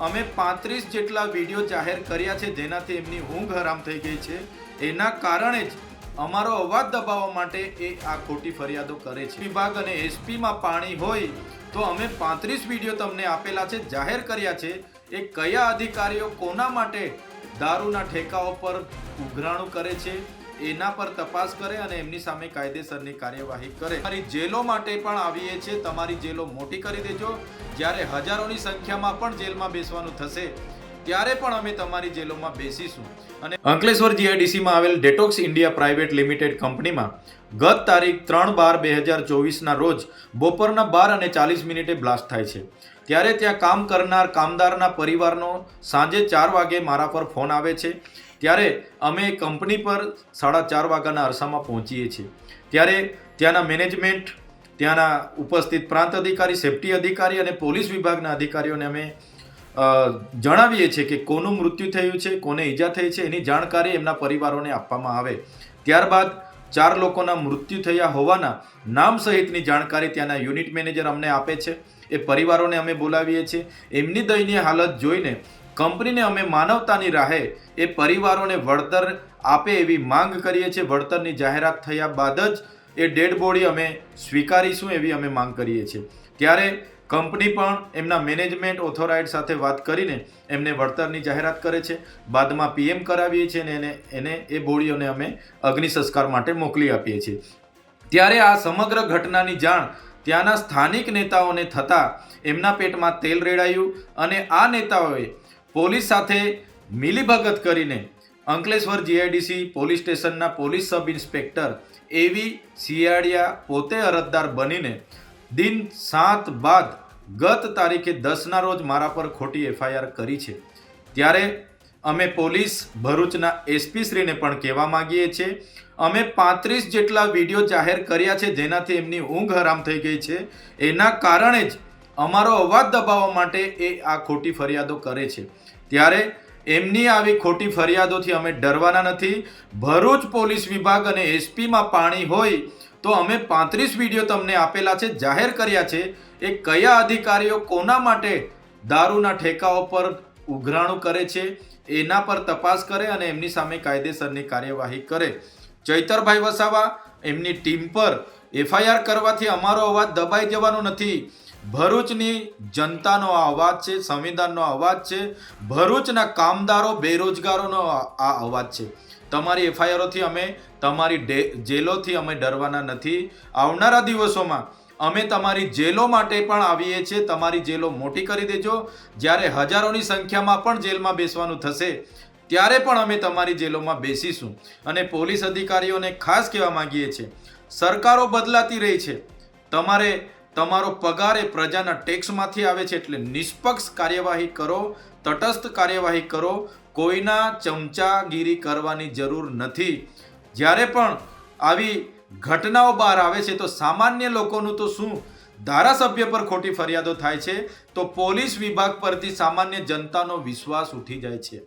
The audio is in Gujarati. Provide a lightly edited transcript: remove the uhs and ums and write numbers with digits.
અમે 35 જેટલા વિડીયો જાહેર કર્યા છે જેનાથી એમની ઊંઘ હરામ થઈ ગઈ છે। એના કારણે જ અમારો અવાજ દબાવવા માટે એ આ ખોટી ફરિયાદો કરે છે। વિભાગ અને એસપીમાં પાણી હોય તો અમે 35 વિડીયો તમને આપેલા છે, જાહેર કર્યા છે। એ કયા અધિકારીઓ કોના માટે દારૂના ઠેકાઓ પર ઉઘરાણું કરે છે એના પર તપાસ કરે અને એમની સામે કાયદેસરની કાર્યવાહી કરે। તમારી જેલો માટે પણ આવીએ છીએ, તમારી જેલો મોટી કરી દેજો। જ્યારે હજારોની સંખ્યામાં પણ જેલમાં બેસવાનું થશે ત્યારે પણ અમે તમારી જેલોમાં બેસીશું। અને અંકલેશ્વર જીઆઈડીસીમાં આવેલ ડેટોક્સ ઇન્ડિયા પ્રાઇવેટ લિમિટેડ કંપનીમાં ગત તારીખ 3/12/2024ના રોજ બપોરના 12:40 બ્લાસ્ટ થાય છે। ત્યારે ત્યાં કામ કરનાર કામદારના પરિવારનો સાંજે 4 વાગે મારા પર ફોન આવે છે। ત્યારે અમે કંપની પર 4:30 વાગ્યાના અરસામાં પહોંચીએ છીએ। ત્યારે ત્યાંના મેનેજમેન્ટ, ત્યાંના ઉપસ્થિત પ્રાંત અધિકારી, સેફટી અધિકારી અને પોલીસ વિભાગના અધિકારીઓને અમે જણાવીએ છીએ કે કોનું મૃત્યુ થયું છે, કોને ઈજા થઈ છે એની જાણકારી એમના પરિવારોને આપવામાં આવે। ત્યારબાદ 4 લોકોના મૃત્યુ થયા હોવાના નામ સહિતની જાણકારી ત્યાંના યુનિટ મેનેજર અમને આપે છે। એ પરિવારોને અમે બોલાવીએ છીએ। એમની દયનીય હાલત જોઈને કંપનીને અમે માનવતાની રાહે એ પરિવારોને વળતર આપે એવી માંગ કરીએ છીએ। વળતરની જાહેરાત થયા બાદ જ એ ડેડ બોડી અમે સ્વીકારીશું એવી અમે માંગ કરીએ છીએ। ત્યારે કંપની પણ એમના મેનેજમેન્ટ ઓથોરાઇઝ સાથે વાત કરીને એમને વળતરની જાહેરાત કરે છે। બાદમાં પીએમ કરાવીએ છીએ અને એને એ બોડીઓને અમે અગ્નિ સંસ્કાર માટે મોકલી આપીએ છીએ। ત્યારે આ સમગ્ર ઘટનાની જાણ ત્યાંના સ્થાનિક નેતાઓને થતાં એમના પેટમાં તેલ રેડાયું અને આ નેતાઓએ પોલીસ સાથે મિલીભગત કરીને અંકલેશ્વર જીઆઈડીસી પોલીસ સ્ટેશનના પોલીસ સબ ઇન્સ્પેક્ટર એવી સિયાડિયા પોતે અરજદાર બનીને દિન 7 બાદ ગત તારીખે 10ના રોજ મારા પર ખોટી એફઆઈઆર કરી છે। ત્યારે અમે પોલીસ ભરૂચના એસપી શ્રીને પણ કહેવા માંગીએ છીએ, અમે 35 જેટલા વિડીયો જાહેર કર્યા છે જેનાથી એમની ઊંઘ હરામ થઈ ગઈ છે। એના કારણે જ અમારો અવાજ દબાવવા માટે એ આ ખોટી ફરિયાદો કરે છે। ત્યારે એમની આવી ખોટી ફરિયાદોથી અમે ડરવાના નથી। ભરૂચ પોલીસ વિભાગ અને એસપીમાં પાણી હોય તો અમે 35 વિડીયો તમને આપેલા છે, જાહેર કર્યા છે। એ કયા અધિકારીઓ કોના માટે દારૂના ઠેકાઓ પર ઉઘરાણું કરે છે એના પર તપાસ કરે અને એમની સામે કાયદેસરની કાર્યવાહી કરે। ચૈતરભાઈ વસાવા એમની ટીમ પર એફઆઈઆર કરવાથી અમારો અવાજ દબાઈ જવાનો નથી। ભરૂચની જનતાનો આ અવાજ છે, સંવિધાનનો અવાજ છે, ભરૂચના કામદારો, બેરોજગારોનો આ અવાજ છે। તમારી એફઆઈઆરોથી અમે, તમારી જેલોથી અમે ડરવાના નથી। આવનારા દિવસોમાં અમે તમારી જેલો માટે પણ આવીએ છીએ, તમારી જેલો મોટી કરી દેજો। જ્યારે હજારોની સંખ્યામાં પણ જેલમાં બેસવાનું થશે ત્યારે પણ અમે તમારી જેલોમાં બેસીશું। અને પોલીસ અધિકારીઓને ખાસ કહેવા માંગીએ છીએ, સરકારો બદલાતી રહી છે, તમારો પગાર એ પ્રજાના ટેક્સમાંથી આવે છે, એટલે નિષ્પક્ષ કાર્યવાહી કરો, તટસ્થ કાર્યવાહી કરો। કોઈના ચમચાગીરી કરવાની જરૂર નથી। જ્યારે પણ આવી ઘટનાઓ બહાર આવે છે તો સામાન્ય લોકોનું તો શું, ધારાસભ્ય પર ખોટી ફરિયાદો થાય છે તો પોલીસ વિભાગ પરથી સામાન્ય જનતાનો વિશ્વાસ ઉઠી જાય છે।